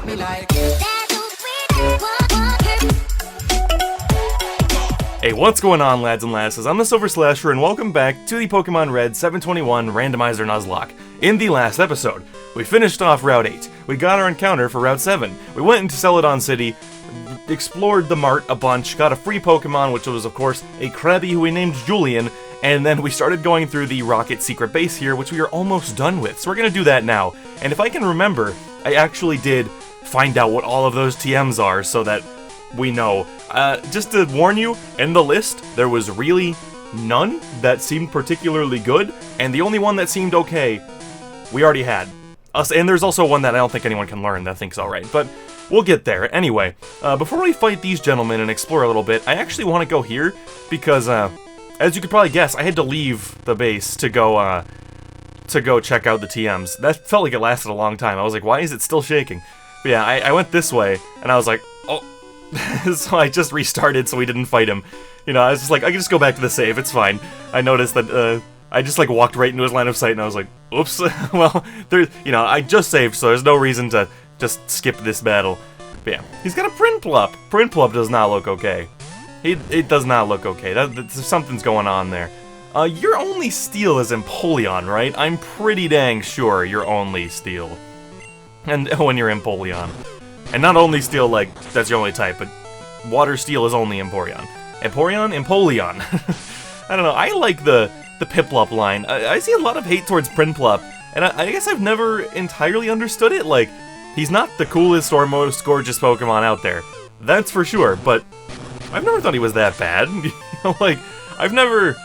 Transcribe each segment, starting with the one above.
me like. Hey, what's going on, lads and lasses? I'm TheSilverSlasher, and welcome back to the Pokémon Red 721 Randomizer Nuzlocke. In the last episode, we finished off Route 8. We got our encounter for Route 7. We went into Celadon City, explored the mart a bunch, got a free Pokemon, which was, of course, a Krabby who we named Julian, and then we started going through the Rocket secret base here, which we are almost done with. So we're gonna do that now. And if I can remember, I actually did find out what all of those TMs are, so that we know. Just to warn you, in the list, there was really none that seemed particularly good, and the only one that seemed okay, we already had. And there's also one that I don't think anyone can learn that I think's alright, but we'll get there. Anyway, before we fight these gentlemen and explore a little bit, I actually want to go here, because, as you could probably guess, I had to leave the base to go check out the TMs. That felt like it lasted a long time. I was like, why is it still shaking? But yeah, I went this way, and I was like, oh. So I just restarted so we didn't fight him. You know, I was just like, I can just go back to the save, it's fine. I noticed that, I just, like, walked right into his line of sight, and I was like, oops. Well, I just saved, so there's no reason to just skip this battle. But yeah, he's got a Prinplup. Prinplup does not look okay. It does not look okay. Something's going on there. Your only steel is Empoleon, right? I'm pretty dang sure you're only steel. And when you're Empoleon. And not only steel, like, that's your only type, but water steel is only Empoleon. Empoleon. I don't know, I like the Piplup line. I see a lot of hate towards Prinplup, and I guess I've never entirely understood it. Like, he's not the coolest or most gorgeous Pokemon out there. That's for sure, but I've never thought he was that bad. You know, like, I've never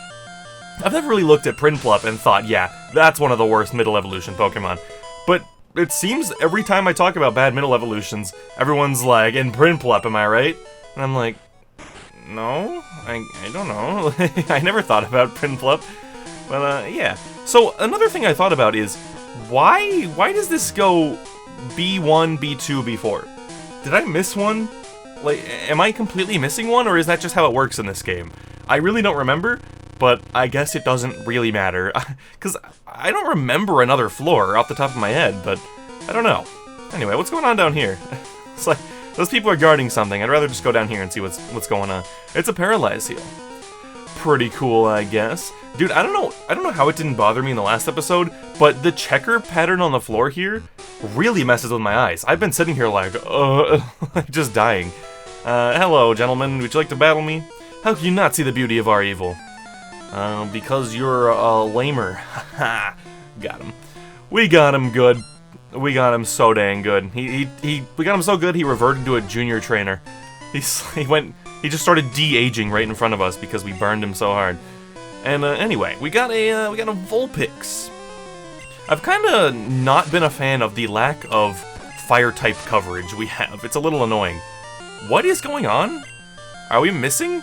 really looked at Prinplup and thought, yeah, that's one of the worst middle evolution Pokemon. But it seems every time I talk about bad middle evolutions, everyone's like, in Prinplup, am I right? And I'm like, no, I don't know. I never thought about Prinplup. But, yeah. So, another thing I thought about is, why does this go B1, B2, B4? Did I miss one? Like, am I completely missing one, or is that just how it works in this game? I really don't remember, but I guess it doesn't really matter. Because I don't remember another floor off the top of my head, but I don't know. Anyway, what's going on down here? It's like, those people are guarding something. I'd rather just go down here and see what's going on. It's a Paralyze Heal. Pretty cool, I guess. Dude, I don't know how it didn't bother me in the last episode, but the checker pattern on the floor here really messes with my eyes. I've been sitting here like, just dying. Hello, gentlemen. Would you like to battle me? How can you not see the beauty of our evil? Because you're a lamer. Ha! Got him. We got him good. We got him so dang good. We got him so good he reverted to a junior trainer. He just started de-aging right in front of us because we burned him so hard. And anyway, we got a Vulpix. I've kind of not been a fan of the lack of fire type coverage we have. It's a little annoying. What is going on? Are we missing?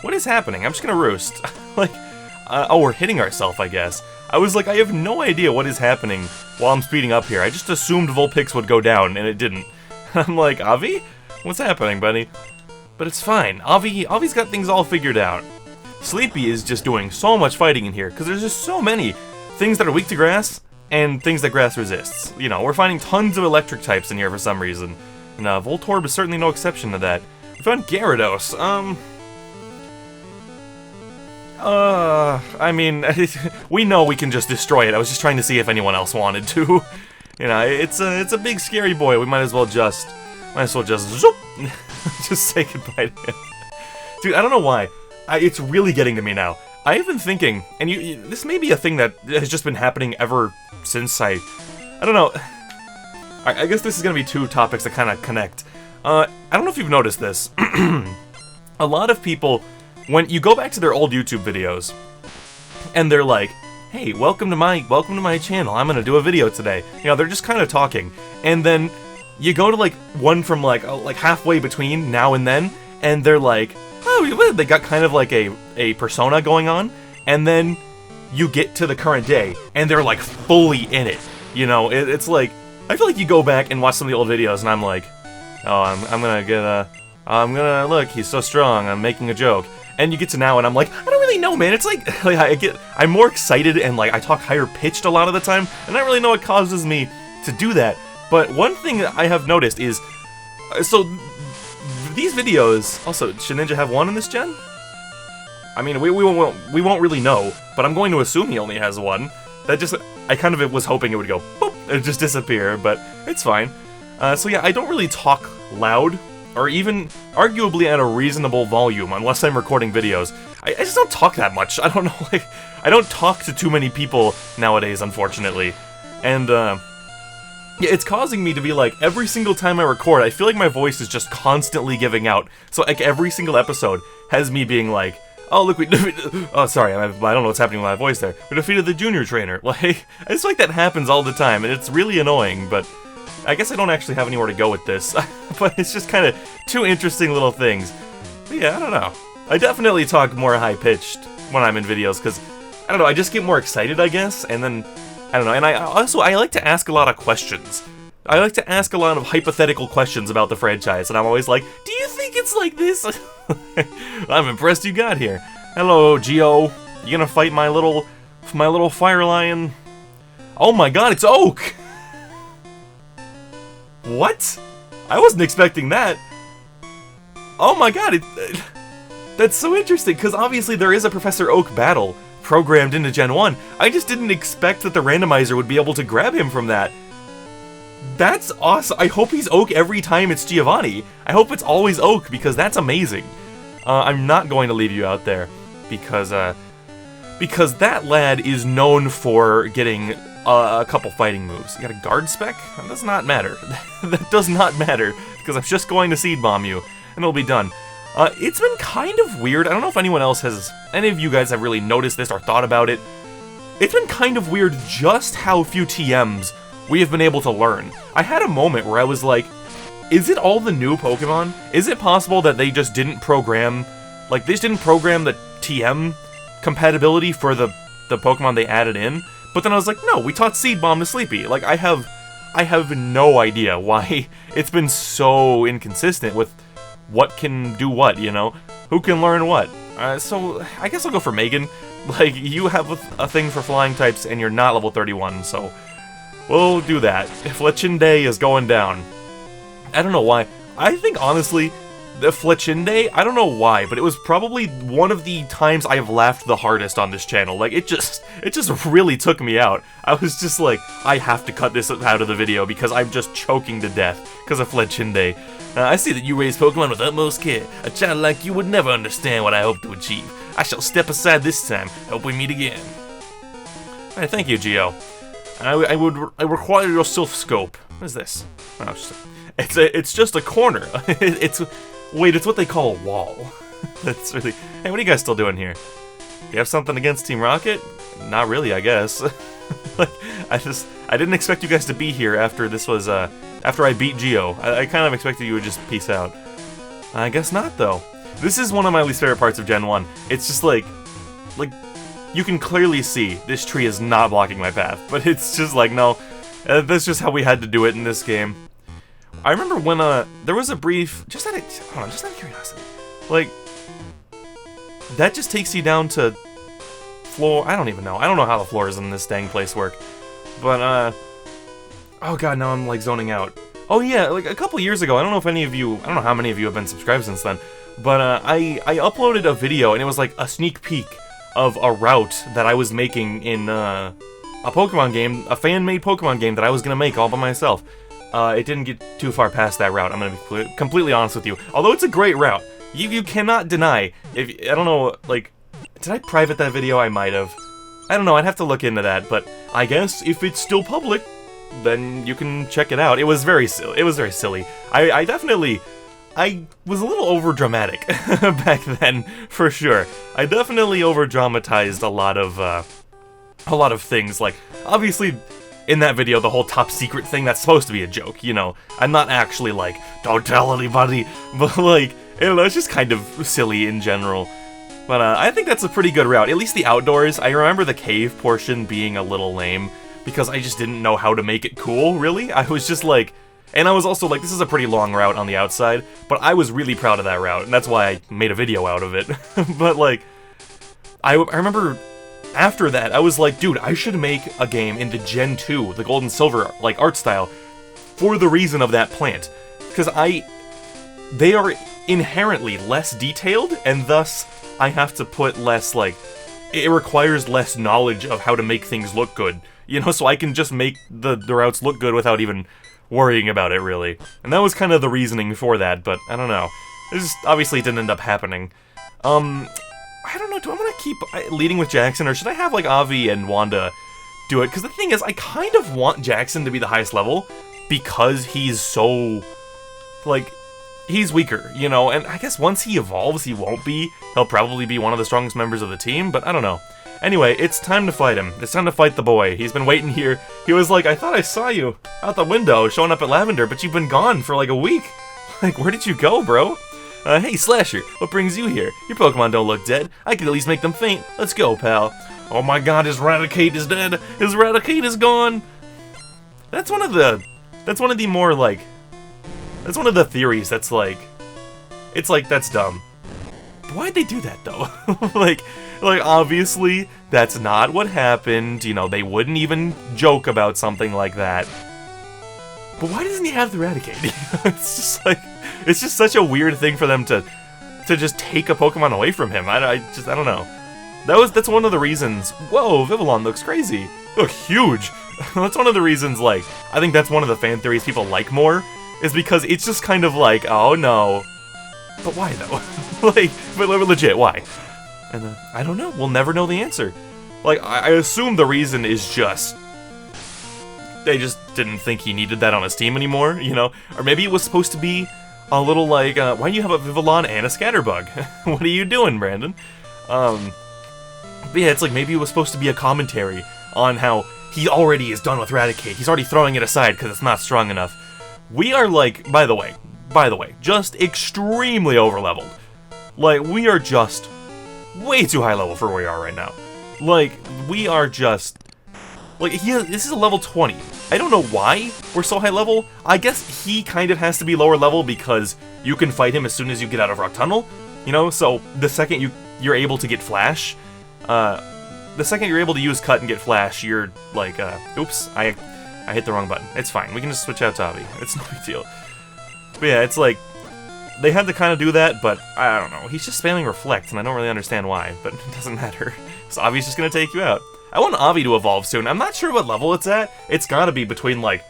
What is happening? I'm just gonna roost. Like, oh, we're hitting ourselves, I guess. I was like, I have no idea what is happening while I'm speeding up here. I just assumed Vulpix would go down, and it didn't. I'm like, Avi? What's happening, buddy? But it's fine. Avi's got things all figured out. Sleepy is just doing so much fighting in here, because there's just so many things that are weak to grass, and things that grass resists. You know, we're finding tons of electric types in here for some reason. And Voltorb is certainly no exception to that. We found Gyarados. I mean, we know we can just destroy it. I was just trying to see if anyone else wanted to. You know, it's a big scary boy. We might as well just zoop, just say goodbye to him. Dude, I don't know why. It's really getting to me now. I've been thinking, and this may be a thing that has just been happening ever since I don't know. I guess this is gonna be two topics that kind of connect. I don't know if you've noticed this. A lot of people, when you go back to their old YouTube videos, and they're like, "Hey, welcome to my channel. I'm gonna do a video today." You know, they're just kind of talking, and then you go to like one from like halfway between now and then, and they're like, "Oh, they got kind of like a persona going on," and then you get to the current day, and they're like fully in it. You know, it's like, I feel like you go back and watch some of the old videos, and I'm like, oh, I'm gonna look, he's so strong, I'm making a joke. And you get to now, and I'm like, I don't really know, man. It's like I'm more excited, and like I talk higher pitched a lot of the time, and I don't really know what causes me to do that. But one thing that I have noticed is, so these videos, also, should Ninja have one in this gen? I mean, we won't really know, but I'm going to assume he only has one. That just, I kind of was hoping it would go, boop, and just disappear, but it's fine. So yeah, I don't really talk loud, or even arguably at a reasonable volume, unless I'm recording videos. I just don't talk that much. I don't know, like, I don't talk to too many people nowadays, unfortunately. And, yeah, it's causing me to be like, every single time I record, I feel like my voice is just constantly giving out. So, like, every single episode has me being like, oh, look, oh, sorry, I don't know what's happening with my voice there. We defeated the junior trainer. Like, I just feel like that happens all the time, and it's really annoying, but I guess I don't actually have anywhere to go with this. But it's just kind of two interesting little things. But yeah, I don't know. I definitely talk more high-pitched when I'm in videos, because, I don't know, I just get more excited, I guess, and then, I don't know, and I like to ask a lot of questions. I like to ask a lot of hypothetical questions about the franchise, and I'm always like, do you think it's like this? I'm impressed you got here. Hello, Geo. You gonna fight my little fire lion? Oh my god, it's Oak! What? I wasn't expecting that. Oh my god, that's so interesting, because obviously there is a Professor Oak battle programmed into Gen 1. I just didn't expect that the randomizer would be able to grab him from that. That's awesome. I hope he's Oak every time it's Giovanni. I hope it's always Oak, because that's amazing. I'm not going to leave you out there, because that lad is known for getting a couple fighting moves. You got a guard spec? That does not matter. That does not matter, because I'm just going to Seed Bomb you, and it'll be done. It's been kind of weird. I don't know if any of you guys have really noticed this or thought about it. It's been kind of weird just how few TMs we have been able to learn. I had a moment where I was like, is it all the new Pokemon? Is it possible that they just didn't program, like, they just didn't program the TM compatibility for the Pokemon they added in? But then I was like, no, we taught Seed Bomb to Sleepy. Like, I have no idea why it's been so inconsistent with what can do what, you know? Who can learn what? So, I guess I'll go for Megan. Like, you have a thing for flying types, and you're not level 31, so we'll do that. Fletchinde is going down. I don't know why. I think, honestly, the Fletchinde, I don't know why, but it was probably one of the times I have laughed the hardest on this channel. Like, it just really took me out. I was just like, I have to cut this out of the video because I'm just choking to death because of Fletchinde. I see that you raise Pokemon with utmost care. A child like you would never understand what I hope to achieve. I shall step aside this time. Hope we meet again. Alright, thank you, Geo. I require your Sylph-Scope. What is this? Oh, it's just a corner. It's what they call a wall. That's really... Hey, what are you guys still doing here? You have something against Team Rocket? Not really, I guess. Like, I didn't expect you guys to be here after this was, after I beat Geo. I kind of expected you would just peace out. I guess not, though. This is one of my least favorite parts of Gen 1. It's just like, you can clearly see this tree is not blocking my path, but it's just like, no, that's just how we had to do it in this game. I remember when, there was a brief, just out of curiosity, like, that just takes you down to floor, I don't even know. I don't know how the floors in this dang place work, but, oh god, now I'm, like, zoning out. Oh yeah, like, a couple years ago, I don't know how many of you have been subscribed since then, but, I uploaded a video, and it was, like, a sneak peek of a route that I was making in, a Pokemon game, a fan-made Pokemon game that I was gonna make all by myself. It didn't get too far past that route, I'm gonna be completely honest with you. Although it's a great route, you cannot deny, I don't know, like, did I private that video? I might have. I don't know, I'd have to look into that, but I guess if it's still public, then you can check it out. It was very silly. I was a little over-dramatic back then, for sure. I definitely over-dramatized a lot of things, like, obviously, in that video, the whole top secret thing, that's supposed to be a joke, you know? I'm not actually like, don't tell anybody, but like, I don't know, it's just kind of silly in general. But I think that's a pretty good route, at least the outdoors. I remember the cave portion being a little lame, because I just didn't know how to make it cool, really. I was just like, and I was also like, this is a pretty long route on the outside, but I was really proud of that route, and that's why I made a video out of it. But like, I remember after that, I was like, dude, I should make a game in the Gen 2, the Gold and Silver, like, art style, for the reason of that plant. Because they are inherently less detailed, and thus I have to put less, like, it requires less knowledge of how to make things look good. You know, so I can just make the routes look good without even worrying about it, really. And that was kind of the reasoning for that, but I don't know. It just obviously didn't end up happening. I don't know, do I want to keep leading with Jackson, or should I have, like, Avi and Wanda do it? Because the thing is, I kind of want Jackson to be the highest level, because he's so, like, he's weaker, you know? And I guess once he evolves, he won't be. He'll probably be one of the strongest members of the team, but I don't know. Anyway, it's time to fight him. It's time to fight the boy. He's been waiting here. He was like, I thought I saw you out the window showing up at Lavender, but you've been gone for like a week. Like, where did you go, bro? Hey, Slasher, what brings you here? Your Pokemon don't look dead. I could at least make them faint. Let's go, pal. Oh my god, his Raticate is dead. His Raticate is gone. That's one of the more, like, that's one of the theories that's like, it's like, that's dumb. But why'd they do that, though? Like, obviously, that's not what happened. You know, they wouldn't even joke about something like that. But why doesn't he have the Raticate? It's just like, it's just such a weird thing for them to just take a Pokemon away from him. I don't know. That's one of the reasons. Whoa, Vivillon looks crazy. Look huge. That's one of the reasons, like, I think that's one of the fan theories people like more, is because it's just kind of like, oh no. But why though? Like, but legit, why? And I don't know. We'll never know the answer. Like, I assume the reason is just they just didn't think he needed that on his team anymore, you know? Or maybe it was supposed to be a little like, why do you have a Vivillon and a Scatterbug? What are you doing, Brandon? But yeah, it's like maybe it was supposed to be a commentary on how he already is done with Raticate. He's already throwing it aside because it's not strong enough. We are like, by the way, just extremely overleveled. Like, we are just way too high level for where we are right now. Like, we are just, like, this is a level 20. I don't know why we're so high level. I guess he kind of has to be lower level because you can fight him as soon as you get out of Rock Tunnel. You know, so the second you're able to get Flash, the second you're able to use Cut and get Flash, you're like, oops, I hit the wrong button. It's fine, we can just switch out to Avi. It's no big deal. But yeah, it's like, they had to kind of do that, but I don't know. He's just spamming Reflect, and I don't really understand why, but it doesn't matter. So Avi's just gonna take you out. I want Avi to evolve soon. I'm not sure what level it's at. It's gotta be between, like,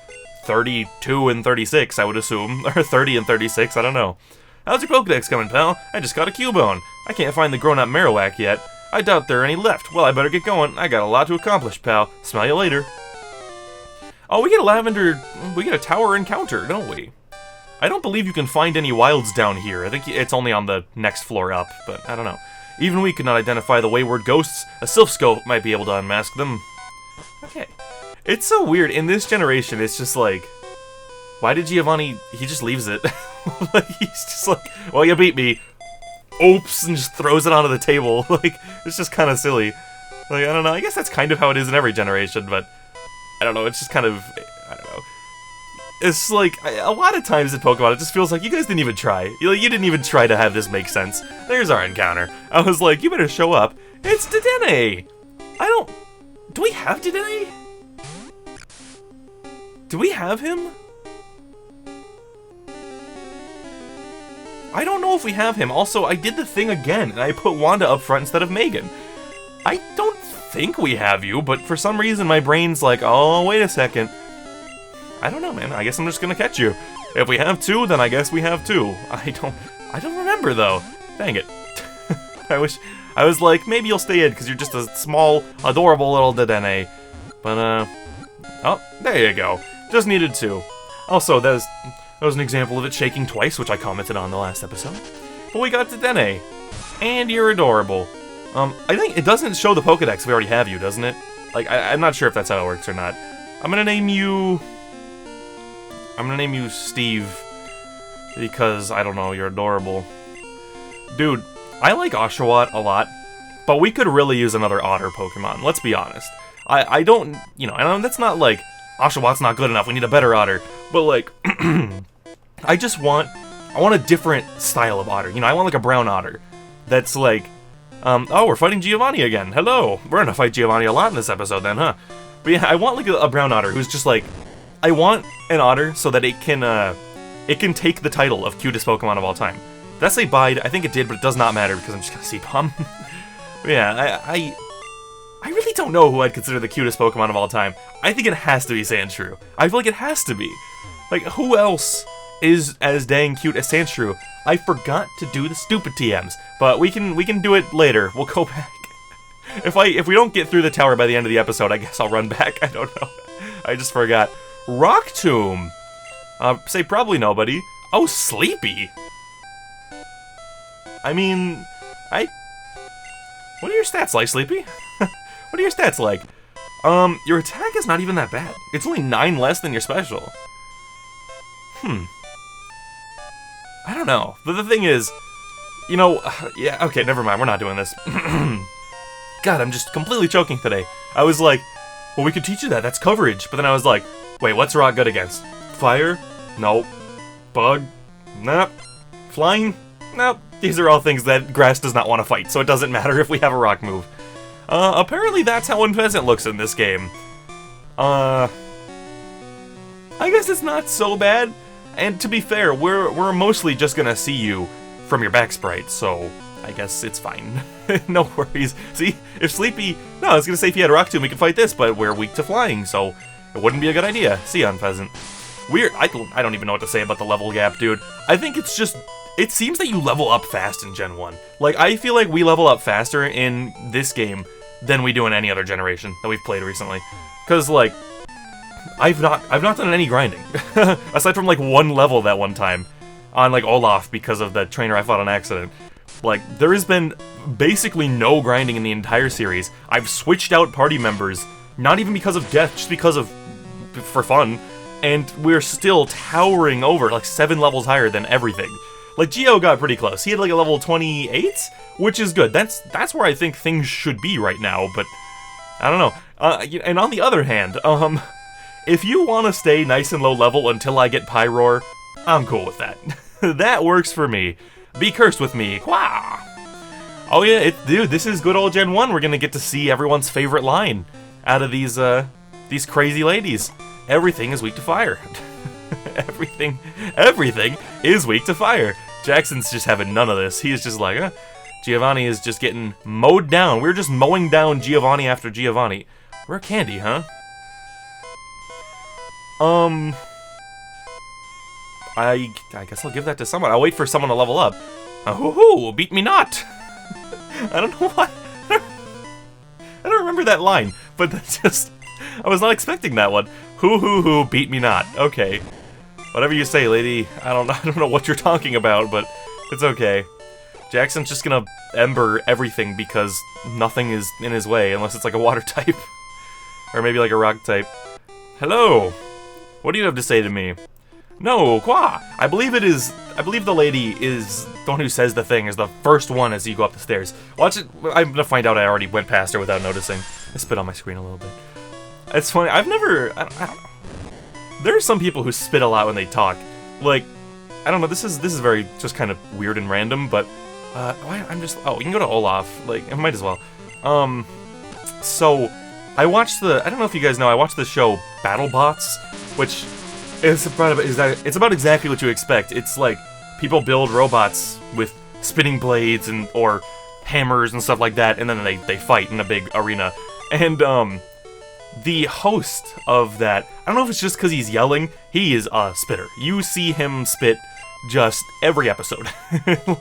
32 and 36, I would assume. Or 30 and 36, I don't know. How's your Pokedex coming, pal? I just got a Cubone. I can't find the grown-up Marowak yet. I doubt there are any left. Well, I better get going. I got a lot to accomplish, pal. Smell you later. Oh, we get a tower encounter, don't we? I don't believe you can find any wilds down here. I think it's only on the next floor up, but I don't know. Even we could not identify the wayward ghosts. A Sylph Scope might be able to unmask them. Okay. It's so weird. In this generation, it's just like, why did Giovanni, he just leaves it. Like, he's just like, well, you beat me. Oops, and just throws it onto the table. Like, it's just kind of silly. Like, I don't know. I guess that's kind of how it is in every generation, but I don't know. It's just kind of, I don't know. It's like, a lot of times in Pokemon, it just feels like you guys didn't even try. You didn't even try to have this make sense. There's our encounter. I was like, you better show up. It's Dedenne! Do we have Dedenne? Do we have him? I don't know if we have him. Also, I did the thing again, and I put Wanda up front instead of Megan. I don't think we have you, but for some reason my brain's like, oh, wait a second. I don't know, man. I guess I'm just gonna catch you. If we have two, then I guess we have two. I don't remember, though. Dang it. I was like, maybe you'll stay in, because you're just a small, adorable little Dedenne. But, oh, there you go. Just needed two. Also, that was an example of it shaking twice, which I commented on the last episode. But we got Dedenne. And you're adorable. I think it doesn't show the Pokedex if we already have you, doesn't it? Like, I'm not sure if that's how it works or not. I'm gonna name you Steve, because, I don't know, you're adorable. Dude, I like Oshawott a lot, but we could really use another otter Pokemon, let's be honest. I don't, you know, that's not like, Oshawott's not good enough, we need a better otter, but like, I want a different style of otter, you know, I want like a brown otter, that's like, oh, we're fighting Giovanni again, hello, we're gonna fight Giovanni a lot in this episode then, huh? But yeah, I want like a brown otter who's just like, I want an otter so that it can take the title of cutest Pokemon of all time. Did that say bide? I think it did, but it does not matter because I'm just gonna C-bomb. Yeah, I really don't know who I'd consider the cutest Pokemon of all time. I think it has to be Sandshrew. I feel like it has to be. Like, who else is as dang cute as Sandshrew? I forgot to do the stupid TMs, but we can do it later. We'll go back. If we don't get through the tower by the end of the episode, I guess I'll run back. I don't know. I just forgot. Rock Tomb. Say probably nobody. Oh, Sleepy. I mean, what are your stats like, Sleepy? What are your stats like? Your attack is not even that bad. It's only 9 less than your special. I don't know. But the thing is, you know, yeah, okay, never mind. We're not doing this. God, I'm just completely choking today. I was like, well, we could teach you that. That's coverage. But then I was like, wait, what's rock good against? Fire? Nope. Bug? Nope. Flying? Nope. These are all things that grass does not want to fight, so it doesn't matter if we have a rock move. Apparently that's how Unpheasant looks in this game. I guess it's not so bad. And to be fair, we're mostly just gonna see you from your back sprite, so I guess it's fine. No worries. See, if Sleepy... No, I was gonna say if he had a Rock Tomb, we could fight this, but we're weak to flying, so it wouldn't be a good idea. See ya, Unpheasant. Weird. I don't even know what to say about the level gap, dude. I think it's just... It seems that you level up fast in Gen 1. Like, I feel like we level up faster in this game than we do in any other generation that we've played recently. Because, like, I've not done any grinding. Aside from, like, one level that one time on, like, Olaf because of the trainer I fought on accident. Like, there has been basically no grinding in the entire series. I've switched out party members, not even because of death, just because of... for fun. And we're still towering over, like, 7 levels higher than everything. Like, Geo got pretty close. He had, like, a level 28, which is good. That's where I think things should be right now, but I don't know. And on the other hand, if you want to stay nice and low level until I get Pyroar, I'm cool with that. That works for me. Be cursed with me. Quah! Oh yeah, dude, this is good old Gen 1. We're gonna get to see everyone's favorite line out of these crazy ladies. Everything is weak to fire. Everything is weak to fire. Jackson's just having none of this. He's just like, Giovanni is just getting mowed down. We're just mowing down Giovanni after Giovanni. Rare candy, huh? I guess I'll give that to someone. I'll wait for someone to level up. Hoo-hoo, beat me not! I don't know why. I don't remember that line, but that's just... I was not expecting that one. Hoo-hoo-hoo, beat me not. Okay. Whatever you say, lady. I don't know what you're talking about, but it's okay. Jackson's just gonna Ember everything because nothing is in his way, unless it's like a water type. Or maybe like a rock type. Hello! What do you have to say to me? No, Qua! I believe the lady is the one who says the thing, is the first one as you go up the stairs. Watch it. I'm gonna find out I already went past her without noticing. I spit on my screen a little bit. It's funny, I don't know. There are some people who spit a lot when they talk. Like, I don't know, this is very just kind of weird and random, but I'm just... Oh, you can go to Olaf. Like, I might as well. So, I watched I don't know if you guys know, I watched the show BattleBots, which is it's about exactly what you expect. It's like, people build robots with spinning blades or hammers and stuff like that, and then they fight in a big arena. And, the host of that, I don't know if it's just because he's yelling, he is a spitter. You see him spit just every episode.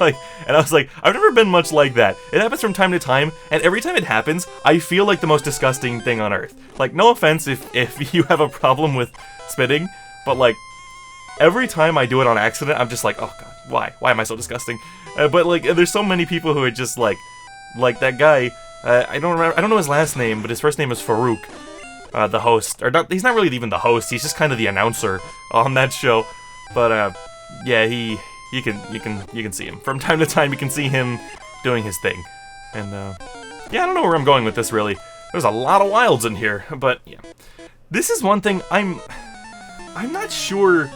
Like, and I was like, I've never been much like that. It happens from time to time, and every time it happens, I feel like the most disgusting thing on earth. Like, no offense if you have a problem with spitting, but like, every time I do it on accident, I'm just like, oh god, why? Why am I so disgusting? But like, there's so many people who are just like that guy, I don't know his last name, but his first name is Farouk. The host, or not, he's not really even the host, he's just kind of the announcer on that show. But yeah, you can see him from time to time. You can see him doing his thing, and yeah, I don't know where I'm going with this really. There's a lot of wilds in here, but yeah, this is one thing I'm not sure.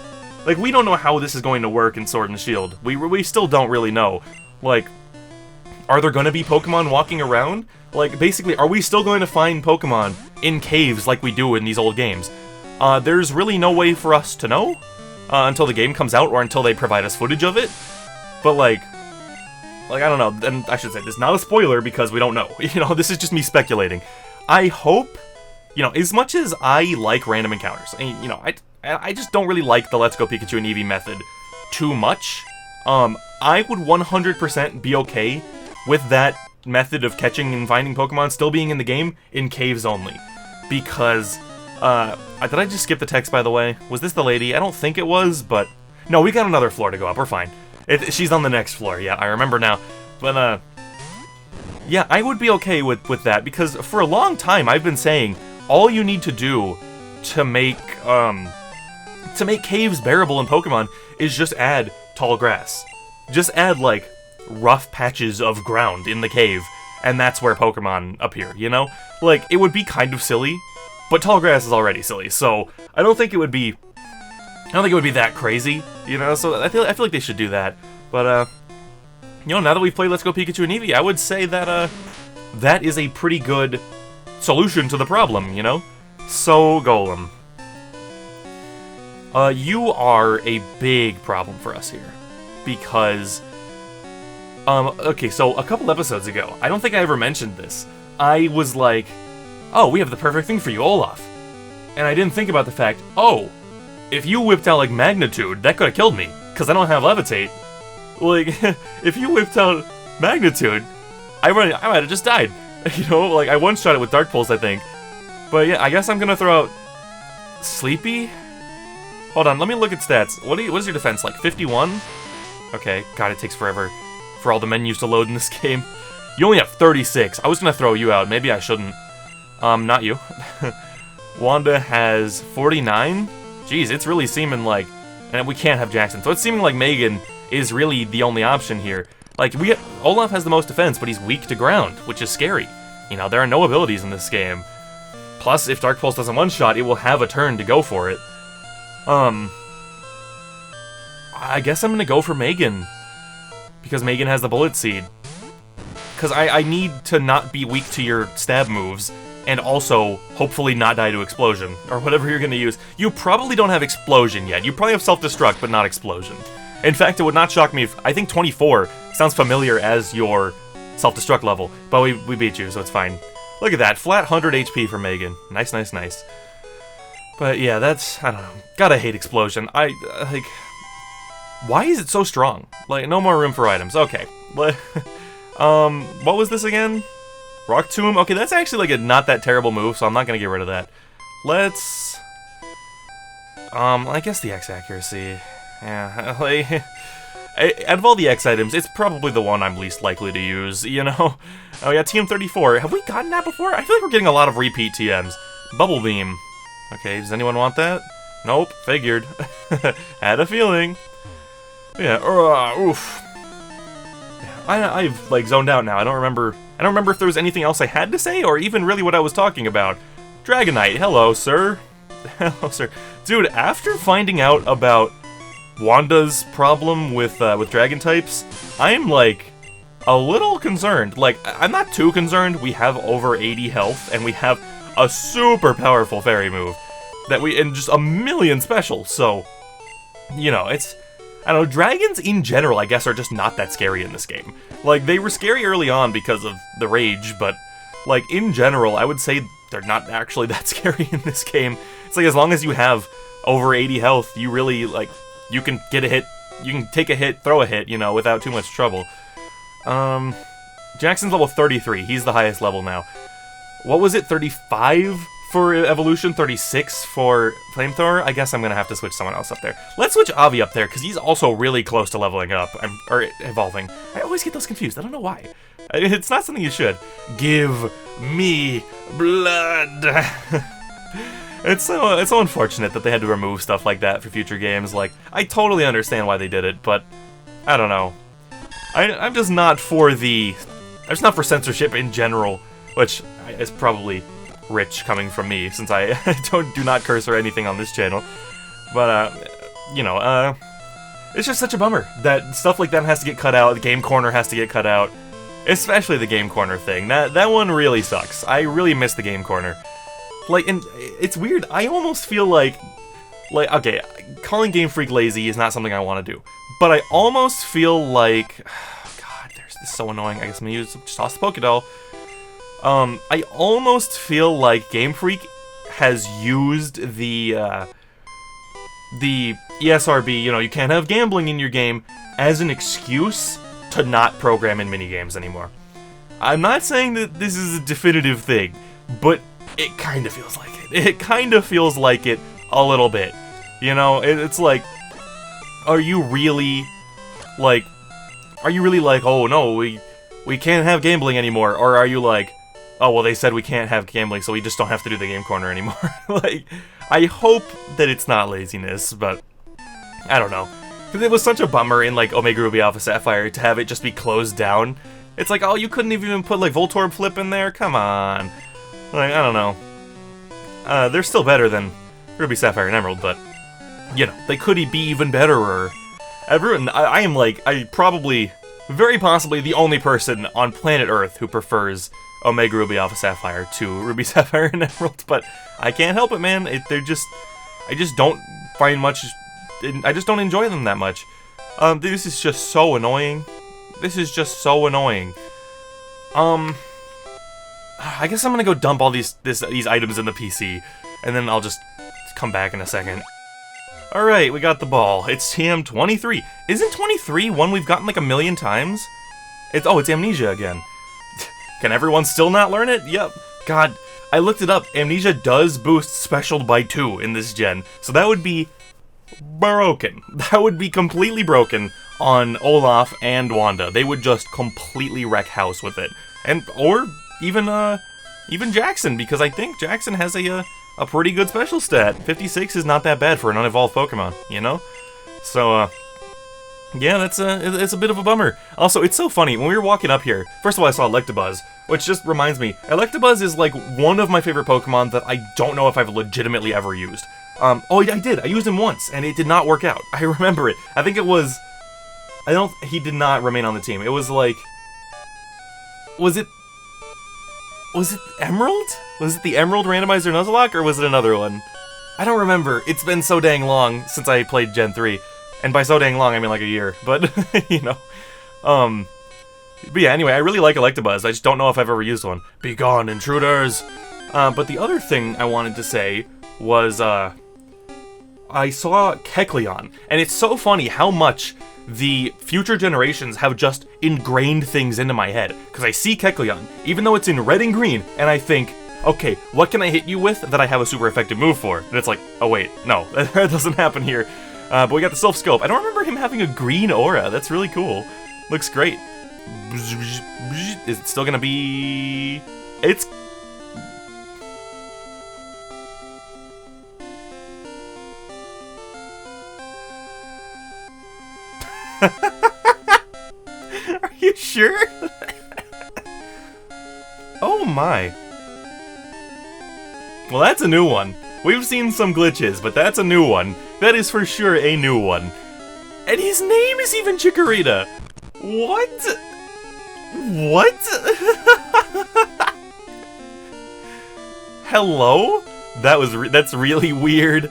Like, we don't know how this is going to work in Sword and Shield. We still don't really know. Like, are there going to be Pokemon walking around? Like, basically, are we still going to find Pokemon in caves like we do in these old games? There's really no way for us to know until the game comes out or until they provide us footage of it. But like I don't know, and I should say this is not a spoiler because we don't know. You know, this is just me speculating. I hope, you know, as much as I like random encounters, you know, I just don't really like the Let's Go Pikachu and Eevee method too much. I would 100% be okay with that method of catching and finding Pokemon still being in the game in caves only. Because, did I just skip the text, by the way? Was this the lady? I don't think it was, but... No, we got another floor to go up, we're fine. She's on the next floor, yeah, I remember now. But, yeah, I would be okay with that, because for a long time I've been saying, all you need to do to make caves bearable in Pokemon is just add tall grass. Just add, like, rough patches of ground in the cave, and that's where Pokemon appear, you know? Like, it would be kind of silly, but tall grass is already silly, so I don't think it would be that crazy, you know? So I feel like they should do that. But you know, now that we've played Let's Go Pikachu and Eevee, I would say that that is a pretty good solution to the problem, you know? So, Golem, you are a big problem for us here, because okay, so a couple episodes ago, I don't think I ever mentioned this, I was like, oh, we have the perfect thing for you, Olaf. And I didn't think about the fact, oh, if you whipped out, like, Magnitude, that could have killed me, because I don't have Levitate. Like, if you whipped out Magnitude, I might have just died. You know, like, I one-shot it with Dark Pulse, I think. But yeah, I guess I'm gonna throw out Sleepy? Hold on, let me look at stats. What is your defense, like 51? Okay, God, it takes forever for all the menus to load in this game. You only have 36. I was gonna throw you out. Maybe I shouldn't. Not you. Wanda has 49? Jeez, it's really seeming like... And we can't have Jackson. So it's seeming like Megan is really the only option here. Like, Olaf has the most defense, but he's weak to ground, which is scary. You know, there are no abilities in this game. Plus, if Dark Pulse doesn't one-shot, it will have a turn to go for it. I guess I'm gonna go for Megan. Because Megan has the Bullet Seed. Because I need to not be weak to your stab moves, and also, hopefully not die to Explosion, or whatever you're gonna use. You probably don't have Explosion yet. You probably have Self-Destruct, but not Explosion. In fact, it would not shock me if... I think 24 sounds familiar as your Self-Destruct level, but we beat you, so it's fine. Look at that, flat 100 HP for Megan. Nice, nice, nice. But yeah, that's... I don't know. Gotta hate Explosion. Like... Why is it so strong? Like, no more room for items. Okay. What was this again? Rock Tomb? Okay, that's actually like a not that terrible move, so I'm not gonna get rid of that. Let's... I guess the X accuracy. Yeah, like... Out of all the X items, it's probably the one I'm least likely to use, you know? Oh yeah, TM34. Have we gotten that before? I feel like we're getting a lot of repeat TMs. Bubble Beam. Okay, does anyone want that? Nope, figured. Had a feeling. Yeah, oof. I've like zoned out now. I don't remember if there was anything else I had to say, or even really what I was talking about. Dragonite, hello, sir. Hello, sir. Dude, after finding out about Wanda's problem with dragon types, I'm like a little concerned. Like, I'm not too concerned. We have over 80 health, and we have a super powerful fairy move and just a million specials. So, you know, it's... I don't know, dragons in general, I guess, are just not that scary in this game. Like, they were scary early on because of the rage, but, like, in general, I would say they're not actually that scary in this game. It's like, as long as you have over 80 health, you really, like, you can get a hit, you can take a hit, throw a hit, you know, without too much trouble. Jackson's level 33, he's the highest level now. What was it, 35 for Evolution, 36 for Flamethrower? I guess I'm gonna have to switch someone else up there. Let's switch Avi up there, because he's also really close to leveling up, or evolving. I always get those confused, I don't know why. It's not something you should. Give me blood! It's so unfortunate that they had to remove stuff like that for future games. Like, I totally understand why they did it, but I don't know. I'm just not for censorship in general, which is probably rich coming from me, since I do not curse or anything on this channel. But, you know, it's just such a bummer that stuff like that has to get cut out, the Game Corner has to get cut out, especially the Game Corner thing. That one really sucks. I really miss the Game Corner. Like, and it's weird, I almost feel like, okay, calling GameFreak lazy is not something I want to do, but I almost feel like, God, this is so annoying, I guess I'm gonna just toss the Pokédoll. I almost feel like GameFreak has used the ESRB, you know, you can't have gambling in your game, as an excuse to not program in minigames anymore. I'm not saying that this is a definitive thing, but it kind of feels like it. It kind of feels like it a little bit. You know, it's like, are you really like, oh no, we can't have gambling anymore? Or are you like, oh well, they said we can't have gambling, so we just don't have to do the game corner anymore? Like, I hope that it's not laziness, but I don't know. Because it was such a bummer in, like, Omega Ruby Alpha Sapphire to have it just be closed down. It's like, oh, you couldn't even put, like, Voltorb Flip in there? Come on. Like, I don't know. They're still better than Ruby, Sapphire, and Emerald, but, you know, they could be even betterer. Everyone, I am, like, probably, very possibly the only person on planet Earth who prefers Omega Ruby Alpha Sapphire to Ruby, Sapphire, and Emerald, but I can't help it, man. I just don't find much... I just don't enjoy them that much. This is just so annoying. This is just so annoying. I guess I'm gonna go dump all these items in the PC, and then I'll just come back in a second. Alright, we got the ball. It's TM23. Isn't 23 one we've gotten like a million times? It's Amnesia again. Can everyone still not learn it? Yep. God, I looked it up. Amnesia does boost Special by 2 in this gen, so that would be broken. That would be completely broken on Olaf and Wanda. They would just completely wreck house with it. Or even Jackson, because I think Jackson has a pretty good special stat. 56 is not that bad for an unevolved Pokemon, you know? So, yeah, it's a bit of a bummer. Also, it's so funny, when we were walking up here, first of all I saw Electabuzz, which just reminds me, Electabuzz is like one of my favorite Pokemon that I don't know if I've legitimately ever used. Oh, I did. I used him once, and it did not work out. I remember it. I think it was... he did not remain on the team. It was like... Was it Emerald? Was it the Emerald Randomizer Nuzlocke, or was it another one? I don't remember. It's been so dang long since I played Gen 3. And by so dang long, I mean like a year. But, you know. But yeah, anyway, I really like Electabuzz. I just don't know if I've ever used one. Be gone, intruders! But the other thing I wanted to say was, I saw Kecleon, and it's so funny how much the future generations have just ingrained things into my head. Because I see Kecleon, even though it's in red and green, and I think, okay, what can I hit you with that I have a super effective move for? And it's like, oh wait, no, that doesn't happen here. But we got the Self Scope. I don't remember him having a green aura. That's really cool. Looks great. Is it still gonna be... It's... Are you sure? Oh my. Well, that's a new one. We've seen some glitches, but that's a new one. That is for sure a new one. And his name is even Chikorita. What? What? Hello? That's really weird.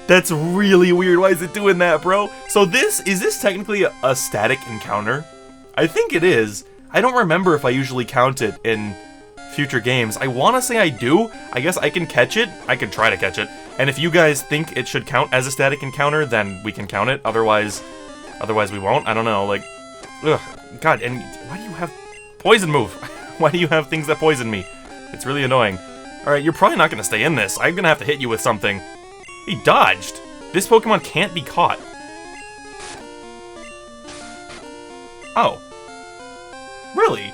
That's really weird. Why is it doing that, bro? So is this technically a static encounter? I think it is. I don't remember if I usually count it in future games. I want to say I do. I guess I can catch it. I can try to catch it. And if you guys think it should count as a static encounter, then we can count it. Otherwise we won't. I don't know. Like, ugh. God, and why do you have poison move? Why do you have things that poison me? It's really annoying. Alright, you're probably not going to stay in this. I'm going to have to hit you with something. He dodged. This Pokemon can't be caught. Oh. Really?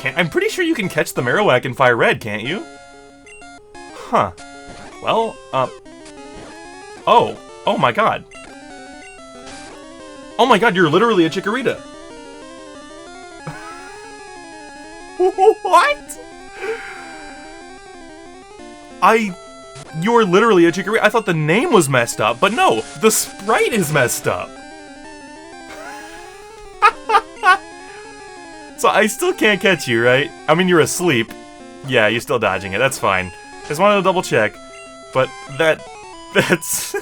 I'm pretty sure you can catch the Marowak in Fire Red, can't you? Huh. Well, Oh. Oh my god. Oh my god, you're literally a Chikorita. What? You're literally a Chikorita. I thought the name was messed up, but no, the sprite is messed up. So I still can't catch you, right? I mean, you're asleep. Yeah, you're still dodging it. That's fine. Just wanted to double check. But that's...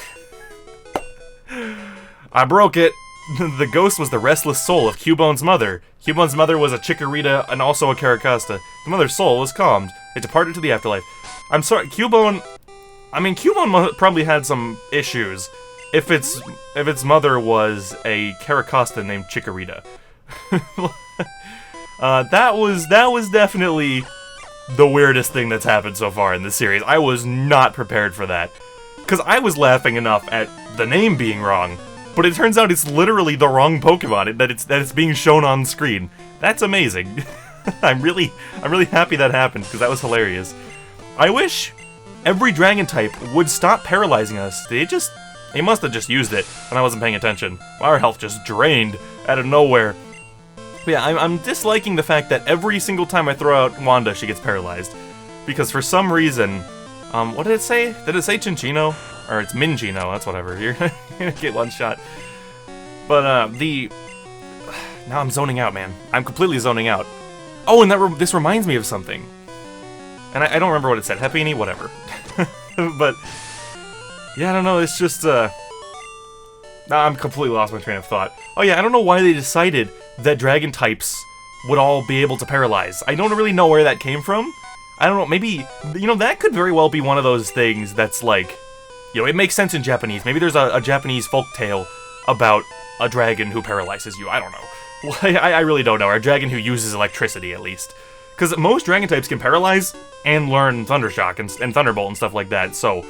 I broke it. The ghost was the restless soul of Cubone's mother. Cubone's mother was a chikorita and also a Carracosta. The mother's soul was calmed. It departed to the afterlife. I'm sorry, Cubone... I mean, Cubone probably had some issues if its mother was a Carracosta named Chikorita. That was definitely the weirdest thing that's happened so far in this series. I was not prepared for that. Because I was laughing enough at the name being wrong, but it turns out it's literally the wrong Pokemon that it's being shown on screen. That's amazing. I'm really happy that happened, because that was hilarious. I wish every dragon type would stop paralyzing us. They must have just used it, and I wasn't paying attention. Our health just drained out of nowhere. But yeah, I'm disliking the fact that every single time I throw out Wanda, she gets paralyzed. Because for some reason, what did it say? Did it say Chinchino? Or it's Minchino, that's whatever. You're gonna get one shot. But, now I'm zoning out, man. I'm completely zoning out. Oh, and this reminds me of something. And I don't remember what it said. Hepini? Whatever. But, yeah, I don't know, it's just, I'm completely lost my train of thought. Oh yeah, I don't know why they decided that dragon types would all be able to paralyze. I don't really know where that came from. I don't know, maybe, you know, that could very well be one of those things that's like, you know, it makes sense in Japanese. Maybe there's a Japanese folktale about a dragon who paralyzes you. I don't know. I really don't know. Or a dragon who uses electricity, at least. Because most dragon types can paralyze and learn Thundershock and Thunderbolt and stuff like that, so...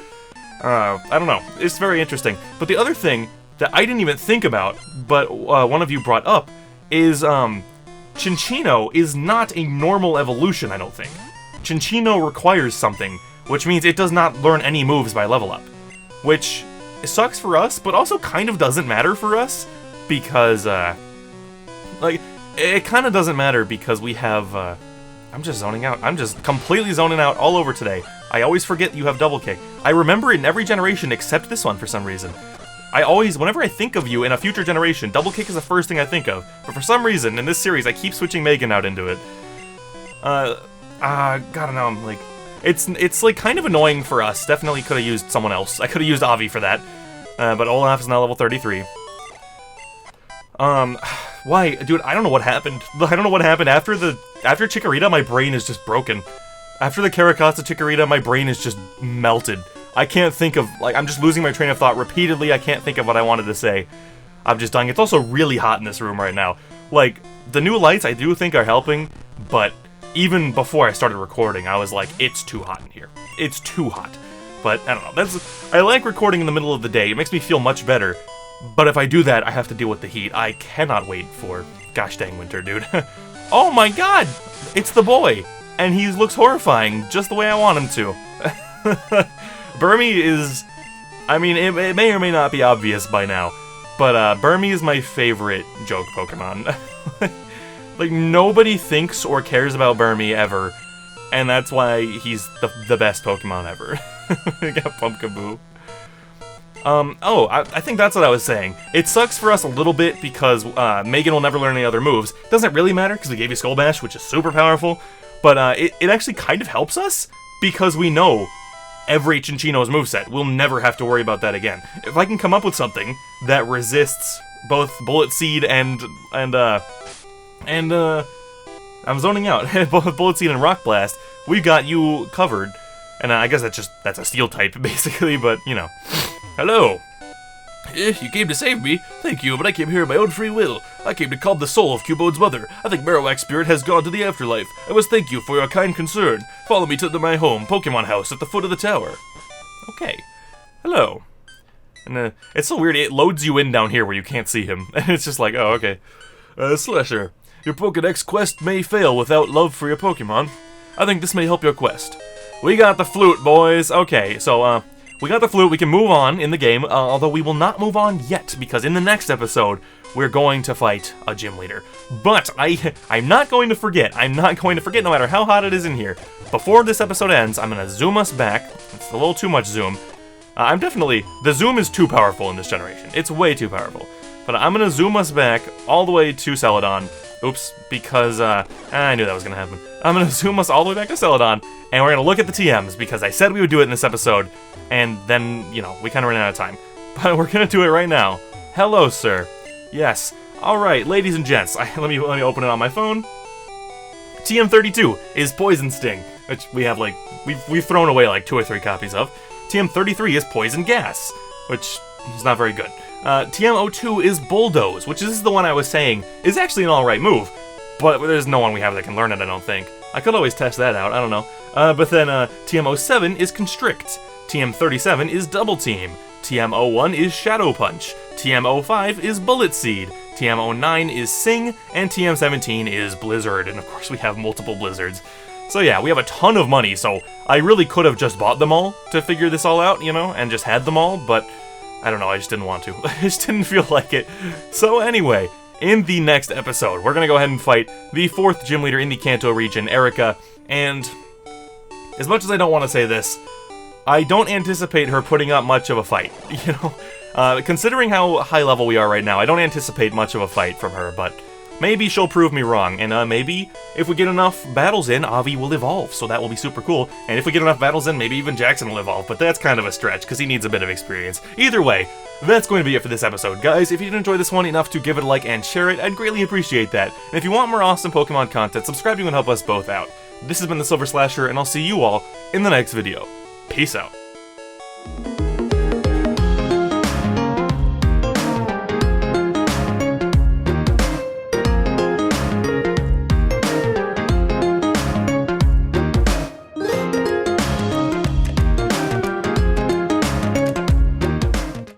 I don't know. It's very interesting. But the other thing that I didn't even think about, but one of you brought up, is, Chinchino is not a normal evolution, I don't think. Chinchino requires something, which means it does not learn any moves by level up. Which sucks for us, but also kind of doesn't matter for us, because, like, it kind of doesn't matter because we have, I'm just zoning out. I'm just completely zoning out all over today. I always forget you have double kick. I remember it in every generation except this one for some reason. I always, whenever I think of you in a future generation, double kick is the first thing I think of. But for some reason, in this series, I keep switching Megan out into it. God, no, I'm like... It's like kind of annoying for us. Definitely could have used someone else. I could have used Avi for that. But Olaf is now level 33. Why? Dude, I don't know what happened. I don't know what happened. After Chikorita, my brain is just broken. After the Carracosta Chikorita, my brain is just melted. I can't think of, like, I'm just losing my train of thought repeatedly. I can't think of what I wanted to say. I'm just dying. It's also really hot in this room right now. Like, the new lights I do think are helping, but even before I started recording, I was like, it's too hot in here. It's too hot. But, I don't know. I like recording in the middle of the day. It makes me feel much better. But if I do that, I have to deal with the heat. I cannot wait for gosh dang winter, dude. Oh my god! It's the boy! And he looks horrifying, just the way I want him to. Burmy is... I mean, it may or may not be obvious by now, but Burmy is my favorite joke Pokemon. Like, nobody thinks or cares about Burmy ever, and that's why he's the best Pokemon ever. We got Pumpkaboo. I think that's what I was saying. It sucks for us a little bit because Megan will never learn any other moves. Doesn't really matter because we gave you Skull Bash, which is super powerful, but it actually kind of helps us because we know every Chinchino's moveset. We'll never have to worry about that again. If I can come up with something that resists both Bullet Seed and I'm zoning out. Both Bullet Seed and Rock Blast, we've got you covered. And I guess that's a Steel type, basically, but, you know. Hello. You came to save me. Thank you, but I came here of my own free will. I came to calm the soul of Cubone's mother. I think Marowak's spirit has gone to the afterlife. I must thank you for your kind concern. Follow me to my home, Pokemon House, at the foot of the tower. Okay. Hello. And it's so weird, it loads you in down here where you can't see him. And it's just like, oh, okay. Slasher, your Pokedex quest may fail without love for your Pokemon. I think this may help your quest. We got the flute, boys. Okay, so, we got the flute, we can move on in the game, although we will not move on yet, because in the next episode, we're going to fight a gym leader. But I'm not going to forget, no matter how hot it is in here. Before this episode ends, I'm going to zoom us back. It's a little too much zoom. The zoom is too powerful in this generation. It's way too powerful. But I'm going to zoom us back all the way to Celadon, Oops, because, I knew that was gonna happen. I'm gonna zoom us all the way back to Celadon, and we're gonna look at the TMs, because I said we would do it in this episode, and then, you know, we kinda ran out of time. But we're gonna do it right now. Hello, sir. Yes. Alright, ladies and gents, let me open it on my phone. TM32 is Poison Sting, which we have, like, we've thrown away, like, 2 or 3 copies of. TM33 is Poison Gas, which is not very good. TM02 is Bulldoze, which is the one I was saying is actually an alright move, but there's no one we have that can learn it, I don't think. I could always test that out, I don't know. But then TM07 is Constrict, TM37 is Double Team, TM01 is Shadow Punch, TM05 is Bullet Seed, TM09 is Sing, and TM17 is Blizzard, and of course we have multiple Blizzards. So yeah, we have a ton of money, so I really could have just bought them all to figure this all out, you know, and just had them all, but I don't know, I just didn't want to. I just didn't feel like it. So anyway, in the next episode, we're gonna go ahead and fight the 4th gym leader in the Kanto region, Erica, and as much as I don't want to say this, I don't anticipate her putting up much of a fight, you know? Considering how high level we are right now, I don't anticipate much of a fight from her, but maybe she'll prove me wrong, and maybe if we get enough battles in, Avi will evolve, so that will be super cool, and if we get enough battles in, maybe even Jackson will evolve, but that's kind of a stretch, because he needs a bit of experience. Either way, that's going to be it for this episode, guys. If you did enjoy this one enough to give it a like and share it, I'd greatly appreciate that, and if you want more awesome Pokemon content, subscribing would help us both out. This has been TheSilverSlasher, and I'll see you all in the next video. Peace out.